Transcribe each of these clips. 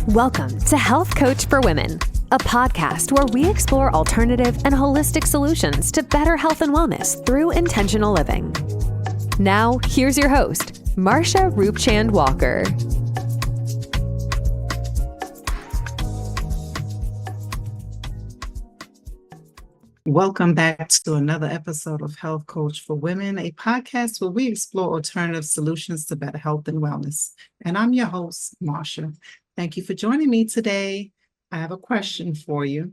Welcome to Health Coach for Women, a podcast where we explore alternative and holistic solutions to better health and wellness through intentional living. Now, here's your host, Marsha Roopchand-Walker. Welcome back to another episode of Health Coach for Women, a podcast where we explore alternative solutions to better health and wellness. And I'm your host, Marsha. Thank you for joining me today. I have a question for you.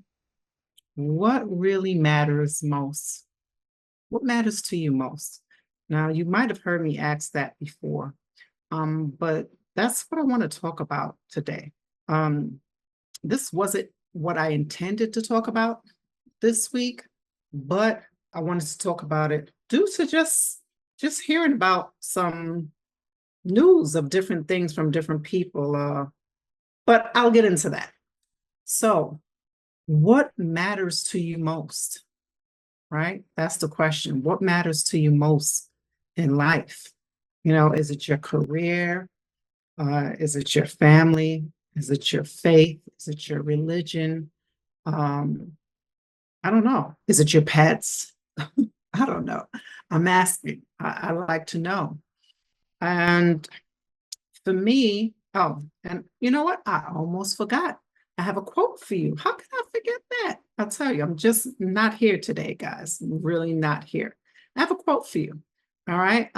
What really matters most? What matters to you most? Now, you might have heard me ask that before, but that's what I want to talk about today. This wasn't what I intended to talk about this week, but I wanted to talk about it due to just hearing about some news of different things from different people. But I'll get into that. So, what matters to you most? Right? That's the question. What matters to you most in life? You know, is it your career? Is it your family? Is it your faith? Is it your religion? I don't know. Is it your pets? I don't know. I'm asking. I like to know. And for me, and you know what? I almost forgot. I have a quote for you. How can I forget that? I'll tell you, I'm just not here today, guys. I'm really not here. I have a quote for you. All right.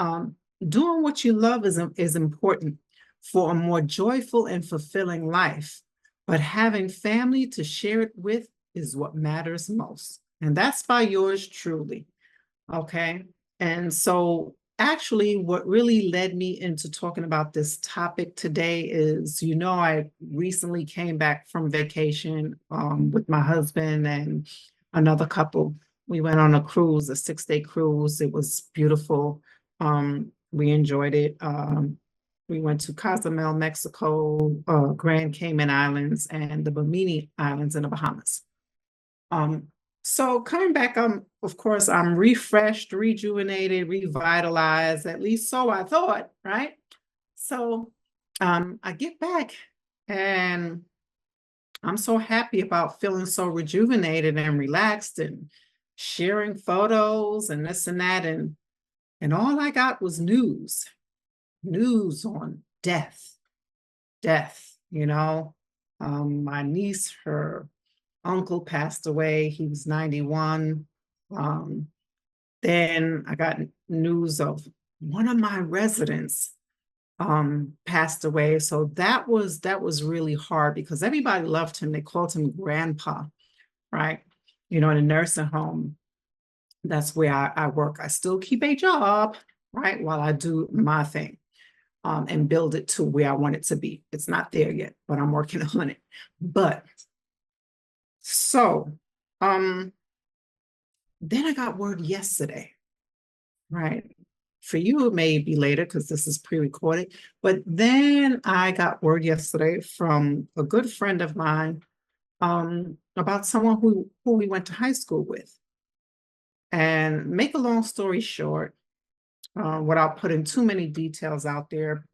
Doing what you love is important for a more joyful and fulfilling life, but having family to share it with is what matters most. And that's by yours truly. Okay. And so actually, what really led me into talking about this topic today is, I recently came back from vacation with my husband and another couple. We went on a cruise, a 6-day cruise. It was beautiful. We enjoyed it. We went to Cozumel, Mexico, Grand Cayman Islands, and the Bimini Islands in the Bahamas. So coming back, of course, I'm refreshed, rejuvenated, revitalized, at least so I thought, right? So I get back and I'm so happy about feeling so rejuvenated and relaxed and sharing photos and this and that. And all I got was news on death. My niece, her uncle passed away. He was 91. Then I got news of one of my residents passed away. So that was really hard because everybody loved him. They called him Grandpa, right? In a nursing home. That's where I work. I still keep a job, right, while I do my thing and build it to where I want it to be. It's not there yet, but I'm working on it. But so, then I got word yesterday, right? For you, it may be later because this is pre-recorded, but then I got word yesterday from a good friend of mine about someone who we went to high school with. And make a long story short, without putting too many details out there,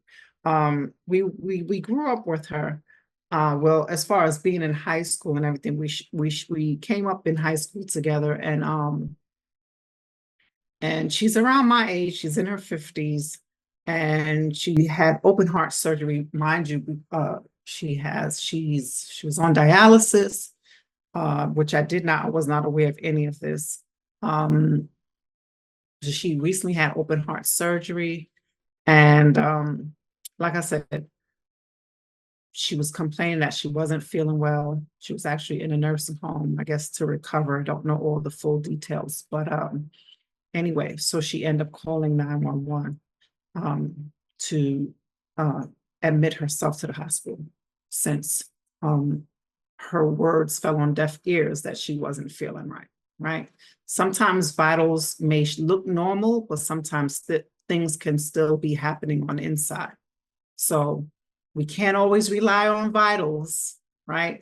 we grew up with her. Well, as far as being in high school and everything, we came up in high school together, and she's around my age. She's in her 50s, and she had open heart surgery. Mind you, she was on dialysis, which I was not aware of any of this. She recently had open heart surgery, and like I said, she was complaining that she wasn't feeling well. She was actually in a nursing home, I guess, to recover. I don't know all the full details, but anyway, so she ended up calling 911 to admit herself to the hospital since her words fell on deaf ears that she wasn't feeling right? Sometimes vitals may look normal, but sometimes things can still be happening on the inside. So we can't always rely on vitals, right?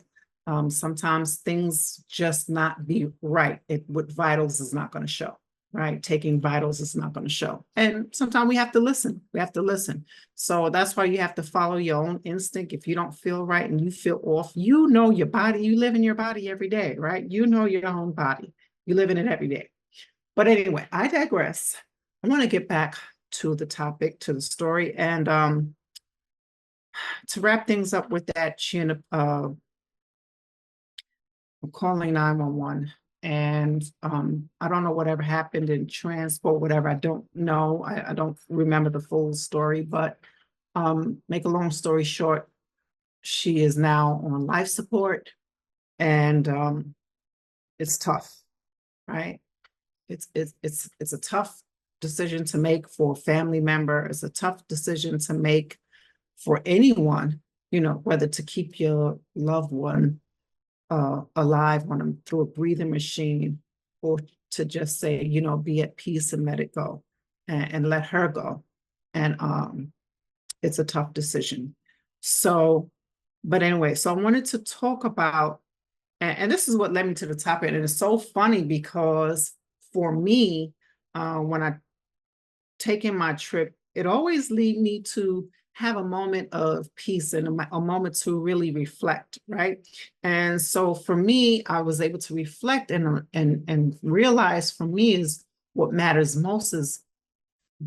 Sometimes things just not be right. With vitals is not going to show. right? Taking vitals is not going to show. And sometimes we have to listen. We have to listen. So that's why you have to follow your own instinct. If you don't feel right and you feel off, you know your body, you live in your body every day, right? You know your own body. You live in it every day. But anyway, I digress. I want to get back to the topic, to the story. And to wrap things up with that, she ended up calling 911. And I don't know whatever happened in transport, whatever. I don't know. I don't remember the full story, but make a long story short, she is now on life support, and it's tough, right? It's a tough decision to make for a family member. It's a tough decision to make for anyone, whether to keep your loved one alive on them through a breathing machine, or to just say, be at peace and let it go, and let her go. And it's a tough decision. So, but anyway, so I wanted to talk about, and this is what led me to the topic. And it's so funny because for me, when I taking my trip, it always lead me to have a moment of peace and a moment to really reflect, right? And so for me, I was able to reflect and realize, for me, is what matters most is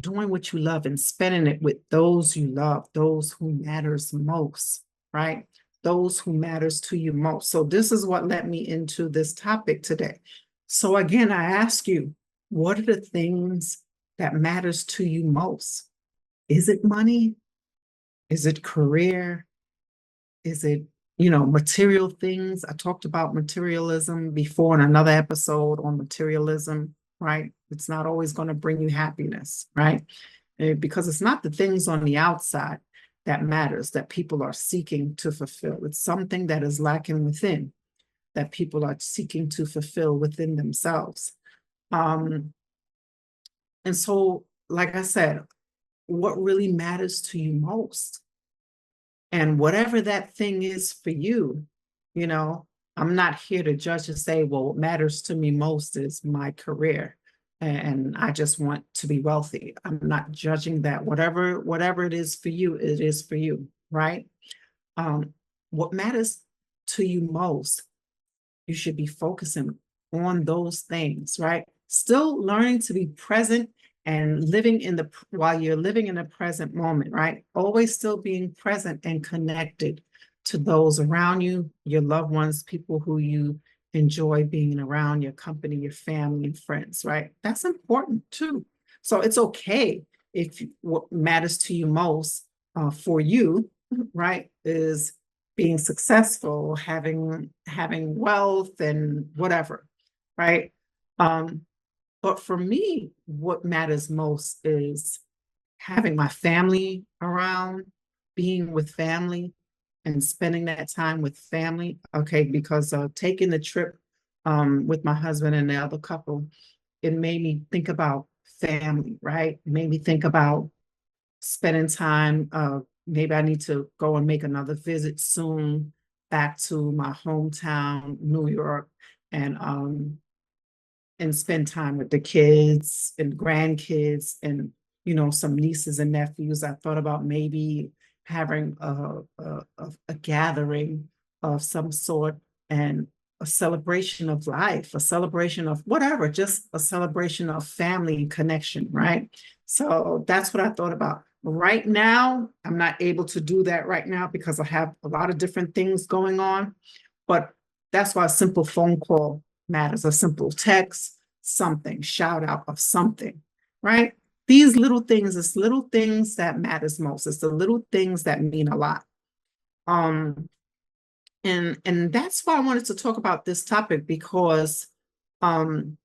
doing what you love and spending it with those you love, those who matters most, right? Those who matters to you most. So this is what led me into this topic today. So again, I ask you, what are the things that matters to you most? Is it money? Is it career? Is it, material things? I talked about materialism before in another episode on materialism, right? It's not always going to bring you happiness, right? Because it's not the things on the outside that matters, that people are seeking to fulfill. It's something that is lacking within, that people are seeking to fulfill within themselves. And so, like I said, what really matters to you most? And whatever that thing is for you, I'm not here to judge and say, well, what matters to me most is my career. And I just want to be wealthy. I'm not judging that. Whatever it is for you, it is for you, right? What matters to you most, you should be focusing on those things, right? Still learning to be present and while you're living in the present moment, right? Always still being present and connected to those around you, your loved ones, people who you enjoy being around, your company, your family and friends, right? That's important too. So it's okay if what matters to you most for you, right, is being successful, having wealth and whatever, right? But for me, what matters most is having my family around, being with family, and spending that time with family. Okay, because taking the trip with my husband and the other couple, it made me think about family, right? It made me think about spending time. Maybe I need to go and make another visit soon back to my hometown, New York, and spend time with the kids and grandkids and some nieces and nephews. I thought about maybe having a gathering of some sort, and a celebration of life, a celebration of whatever, just a celebration of family connection, right? So that's what I thought about. Right now, I'm not able to do that right now because I have a lot of different things going on, but that's why a simple phone call matters, a simple text, something, shout out of something, right? These little things, it's little things that matters most. It's the little things that mean a lot. And that's why I wanted to talk about this topic, because to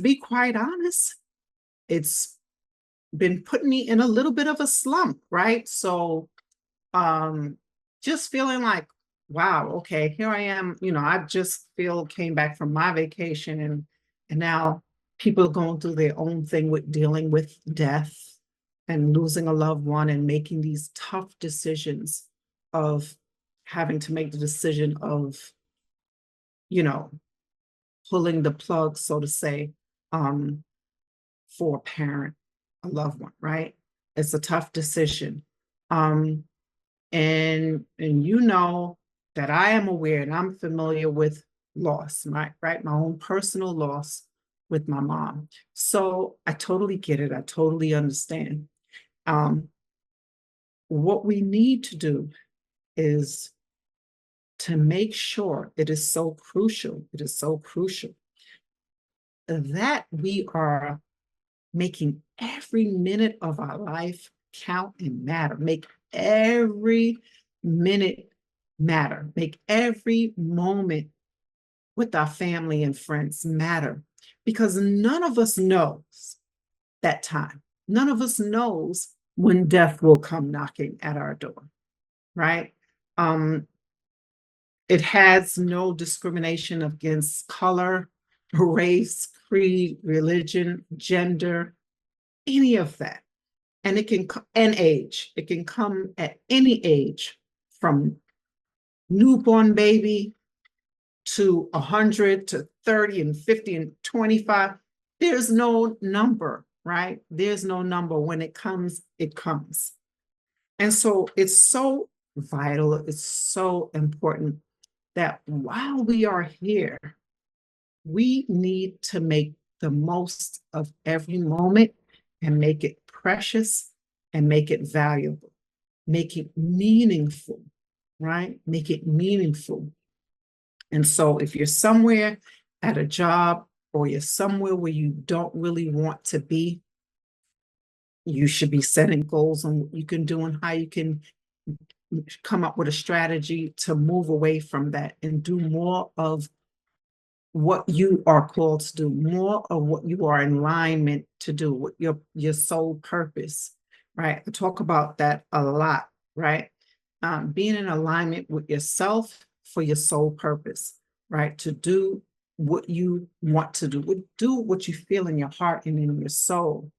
be quite honest, it's been putting me in a little bit of a slump, right? So just feeling like, wow, okay, here I am, I just came back from my vacation, and now people are going through their own thing with dealing with death and losing a loved one and making these tough decisions of having to make the decision of, you know, pulling the plug, so to say, for a parent, a loved one, right? It's a tough decision. Um, and you know that I am aware and I'm familiar with loss, right? My own personal loss with my mom. So I totally get it. I totally understand. Um, what we need to do is to make sure it is so crucial that we are making every minute of our life count and matter. Make every minute matter. Make every moment with our family and friends matter. Because none of us knows that time. None of us knows when death will come knocking at our door, right? Um, it has no discrimination against color, race, creed, religion, gender, any of that. And and age. It can come at any age, from newborn baby to 100 to 30 and 50 and 25. There's no number, right? There's no number. When it comes, it comes. And so it's so vital, it's so important that while we are here, we need to make the most of every moment and make it precious and make it valuable, make it meaningful, right? Make it meaningful. And so if you're somewhere at a job or you're somewhere where you don't really want to be, you should be setting goals on what you can do and how you can come up with a strategy to move away from that and do more of what you are called to do, more of what you are in alignment to do, what your sole purpose, right? I talk about that a lot, right? Being in alignment with yourself for your sole purpose, right? To do what you want to do what you feel in your heart and in your soul.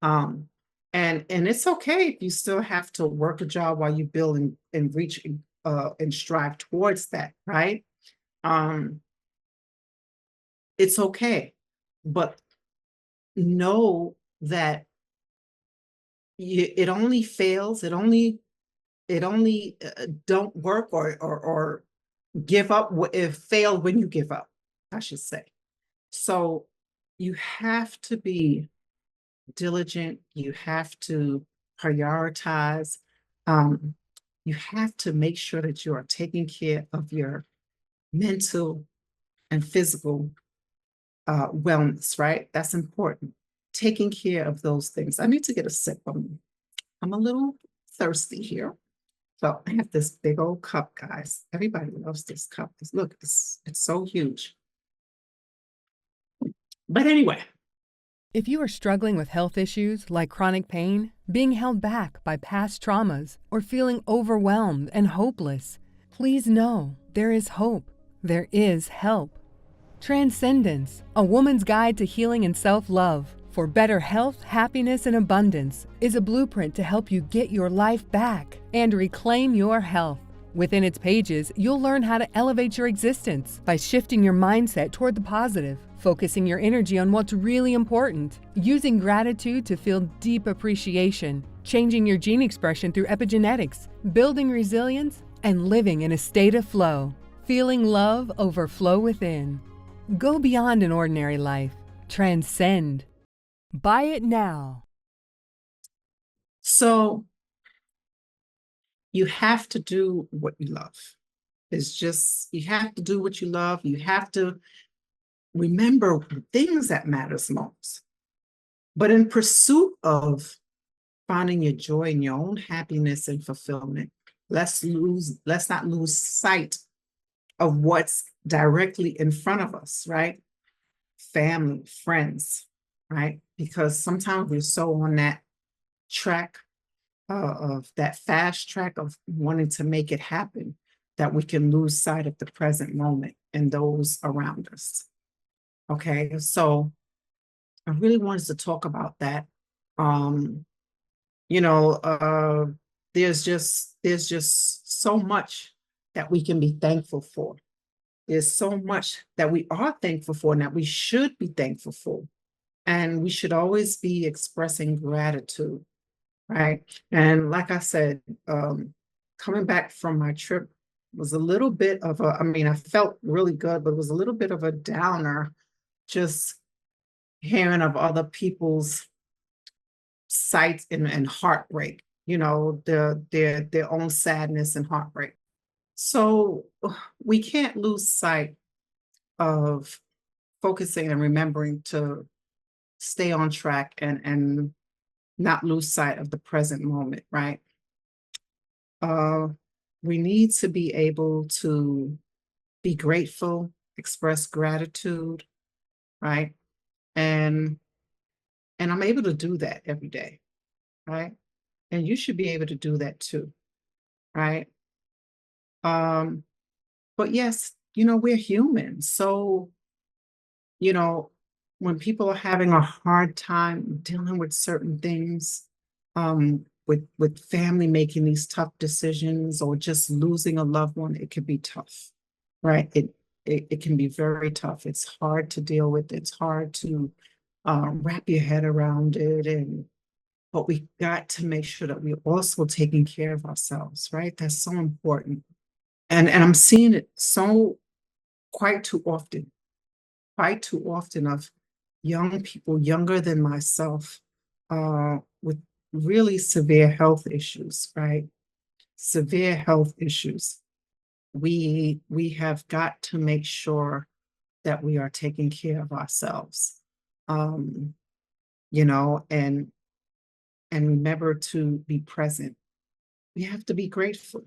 Um, and it's okay if you still have to work a job while you build and reach and strive towards that, right? Um, it's okay, but know that it only fails. It only don't work or give up if fail when you give up, I should say. So you have to be diligent. You have to prioritize. Um, you have to make sure that you are taking care of your mental and physical wellness, right? That's important. Taking care of those things. I need to get a sip. I'm a little thirsty here. So I have this big old cup, guys. Everybody loves this cup. Look, it's so huge. But anyway, If you are struggling with health issues like chronic pain, being held back by past traumas, or feeling overwhelmed and hopeless, please know there is hope. There is help. Transcendence, a woman's guide to healing and self-love for better health, happiness, and abundance, is a blueprint to help you get your life back and reclaim your health. Within its pages, you'll learn how to elevate your existence by shifting your mindset toward the positive, focusing your energy on what's really important, using gratitude to feel deep appreciation, changing your gene expression through epigenetics, building resilience, and living in a state of flow, feeling love overflow within. Go beyond an ordinary life. Transcend. Buy it now. so you have to do what you love. It's just, you have to do what you love. You have to remember the things that matters most. But in pursuit of finding your joy and your own happiness and fulfillment, let's not lose sight of what's directly in front of us, right? Family, friends, right? Because sometimes we're so on that track of that fast track of wanting to make it happen that we can lose sight of the present moment and those around us. Okay, so I really wanted to talk about that. Um, you know, there's just so much that we can be thankful for. There's so much that we are thankful for and that we should be thankful for. And we should always be expressing gratitude, right? And like I said, coming back from my trip was a little bit of a, I mean, I felt really good, but it was a little bit of a downer just hearing of other people's sight and heartbreak, their own sadness and heartbreak. So we can't lose sight of focusing and remembering to stay on track and not lose sight of the present moment, right? Uh, we need to be able to be grateful, express gratitude, right? And and I'm able to do that every day, right? And you should be able to do that too, right? Um, but yes, we're human. So, you know, when people are having a hard time dealing with certain things, with family making these tough decisions or just losing a loved one, it can be tough, right? It can be very tough. It's hard to deal with. It's hard to wrap your head around it, but we got to make sure that we're also taking care of ourselves, right? That's so important. And I'm seeing it so quite too often, quite too often of young people younger than myself with really severe health issues, right? Severe health issues. We have got to make sure that we are taking care of ourselves. Um, and remember to be present. We have to be grateful.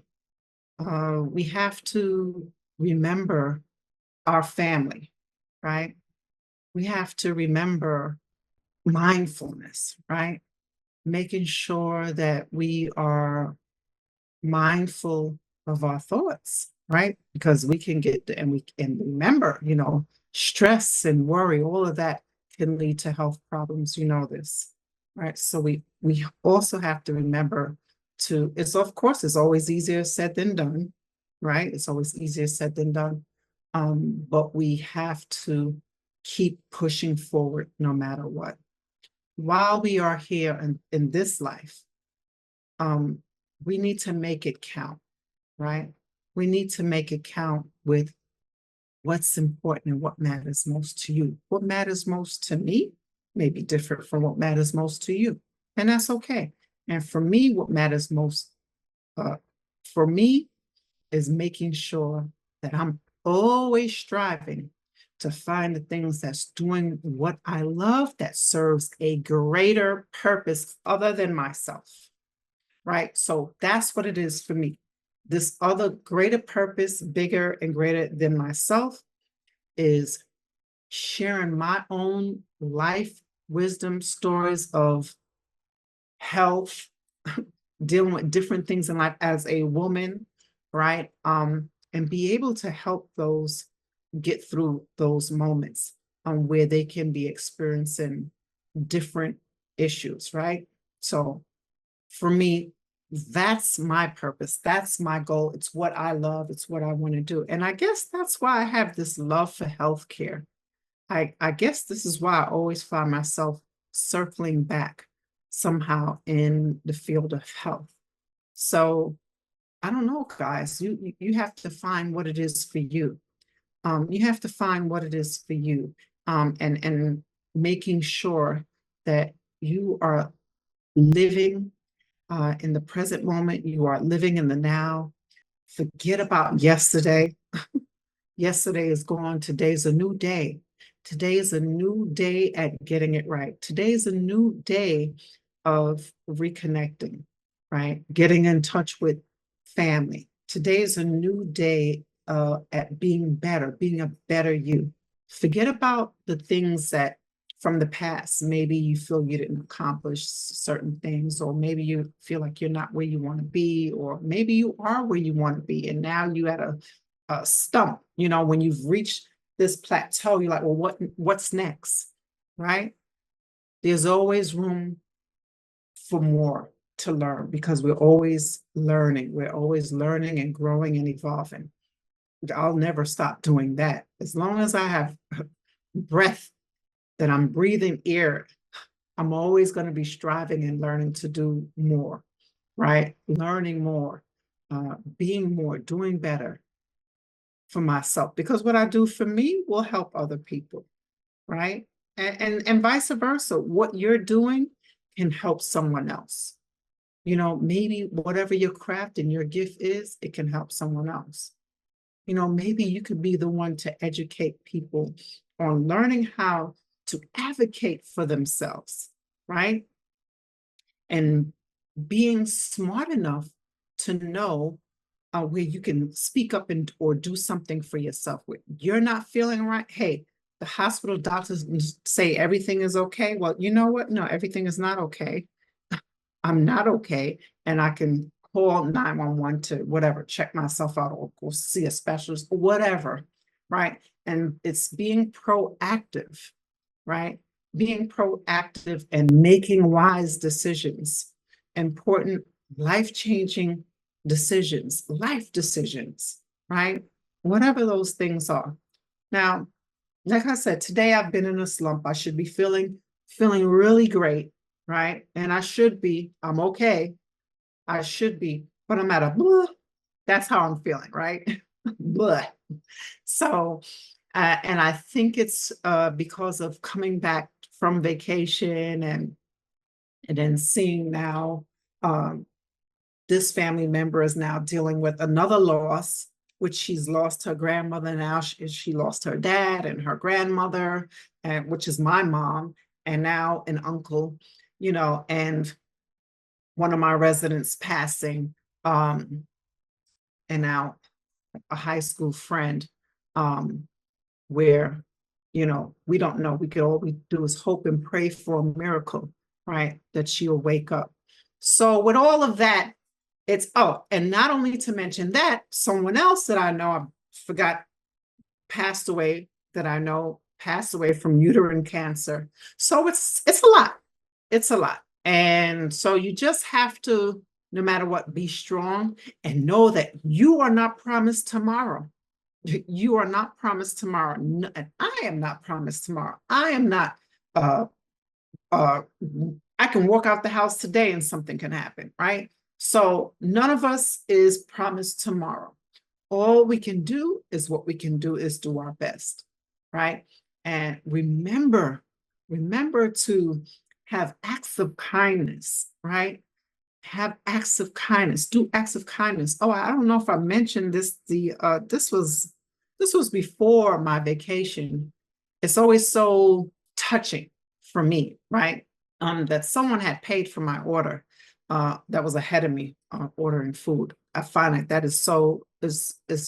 We have to remember our family, right? We have to remember mindfulness, right? Making sure that we are mindful of our thoughts, right? Because we can and remember, stress and worry, all of that can lead to health problems. You know this, right? So we also have to remember it's always easier said than done, right? It's always easier said than done. But we have to keep pushing forward no matter what. While we are here in this life, um, we need to make it count, right? We need to make it count with what's important and what matters most to you. What matters most to me may be different from what matters most to you, and that's okay. And for me, what matters most uh, for me is making sure that I'm always striving to find the things that's doing what I love that serves a greater purpose other than myself, right? So that's what it is for me. This other greater purpose, bigger and greater than myself, is sharing my own life wisdom stories of health, dealing with different things in life as a woman, right? And be able to help those get through those moments where they can be experiencing different issues, right? So for me, that's my purpose. That's my goal. It's what I love. It's what I want to do. And I guess that's why I have this love for healthcare. I guess this is why I always find myself circling back somehow in the field of health. So I don't know, guys. You have to find what it is for you. You have to find what it is for you, and making sure that you are living in the present moment. You are living in the now. Forget about yesterday. Yesterday is gone. Today's a new day. Today is a new day at getting it right. Today is a new day of reconnecting, right? Getting in touch with family. Today is a new day at being better, being a better you. Forget about the things that from the past, maybe you feel you didn't accomplish certain things, or maybe you feel like you're not where you want to be, or maybe you are where you want to be, and now you at a stump. When you've reached this plateau, you're like, well, what's next, right? There's always room for more to learn because we're always learning. We're always learning and growing and evolving. I'll never stop doing that. As long as I have breath that I'm breathing air, I'm always going to be striving and learning to do more, right? Learning more, being more, doing better for myself, because what I do for me will help other people, right? And vice versa. What you're doing can help someone else. Maybe whatever your craft and your gift is, it can help someone else. Maybe you could be the one to educate people on learning how to advocate for themselves, right? And being smart enough to know where you can speak up or do something for yourself. Where you're not feeling right, hey, the hospital doctors say everything is okay. Well, you know what? No, everything is not okay. I'm not okay. And I can call 911 to whatever, check myself out or go see a specialist or whatever, right? And it's being proactive, right? Being proactive and making wise decisions, important life-changing decisions, life decisions, right? Whatever those things are. Now, like I said, today I've been in a slump. I should be feeling really great, right? And I'm okay. I should be, but I'm at a blah. That's how I'm feeling, right? Blah. So, and I think it's because of coming back from vacation and then seeing now this family member is now dealing with another loss, which she's lost her grandmother now. She lost her dad and her grandmother, and which is my mom, and now an uncle, and one of my residents passing, and now a high school friend, where, we don't know. All we do is hope and pray for a miracle, right? That she'll wake up. So with all of that, and not only to mention that, someone else that I know, I forgot, passed away, that I know passed away from uterine cancer. So it's a lot. It's a lot. And so you just have to, no matter what, be strong and know that you are not promised tomorrow. You are not promised tomorrow. And I am not promised tomorrow. I am not, I can walk out the house today and something can happen, right? So none of us is promised tomorrow. All we can do is what we can do is do our best, right? And remember to have acts of kindness, right? Have acts of kindness, do acts of kindness. Oh, I don't know if I mentioned this. This was before my vacation. It's always so touching for me, right? That someone had paid for my order that was ahead of me ordering food. I find that it's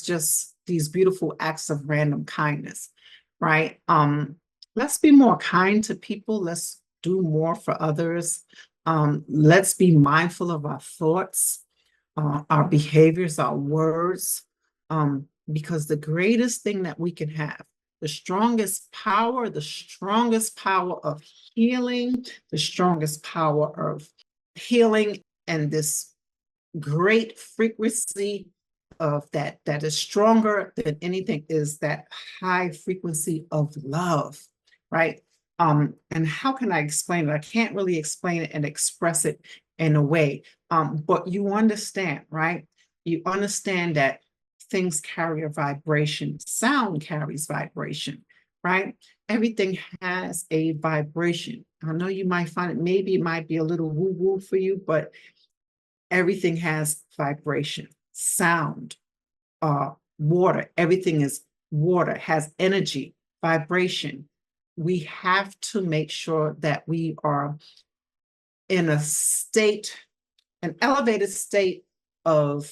just these beautiful acts of random kindness, right? Let's be more kind to people. Let's do more for others. Let's be mindful of our thoughts, our behaviors, our words, because the greatest thing that we can have, the strongest power of healing, the strongest power of healing, and this great frequency of that is stronger than anything, is that high frequency of love, right? And how can I explain it? I can't really explain it and express it in a way, but you understand, right? You understand that things carry a vibration. Sound carries vibration, right? Everything has a vibration. I know you might find it might be a little woo-woo for you, but everything has vibration, sound, water. Everything is water, has energy, vibration. We have to make sure that we are in an elevated state of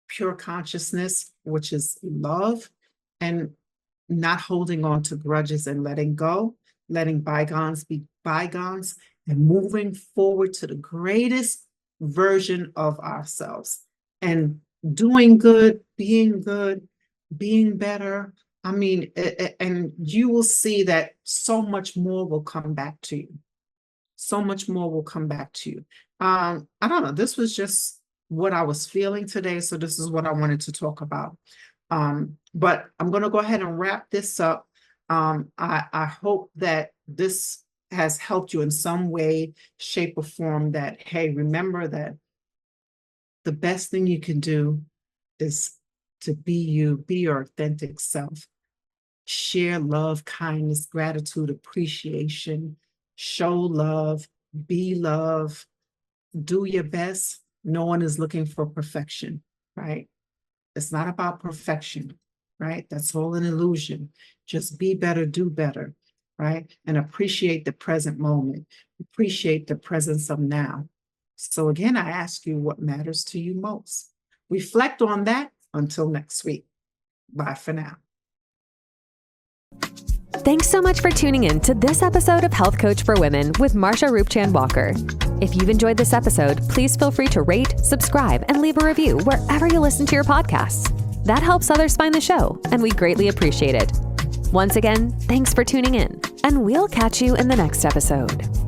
pure consciousness, which is love, and not holding on to grudges and letting go, letting bygones be bygones, and moving forward to the greatest version of ourselves and doing good, being better. I mean, and you will see that so much more will come back to you. So much more will come back to you. I don't know. This was just what I was feeling today. So this is what I wanted to talk about. But I'm going to go ahead and wrap this up. I hope that this has helped you in some way, shape, or form that, hey, remember that the best thing you can do is to be you, be your authentic self. Share love, kindness, gratitude, appreciation, show love, be love, do your best. No one is looking for perfection, right? It's not about perfection, right? That's all an illusion. Just be better, do better, right? And appreciate the present moment. Appreciate the presence of now. So again, I ask you what matters to you most. Reflect on that until next week. Bye for now. Thanks so much for tuning in to this episode of Health Coach for Women with Marsha Roopchand-Walker. If you've enjoyed this episode, please feel free to rate, subscribe, and leave a review wherever you listen to your podcasts. That helps others find the show, and we greatly appreciate it. Once again, thanks for tuning in, and we'll catch you in the next episode.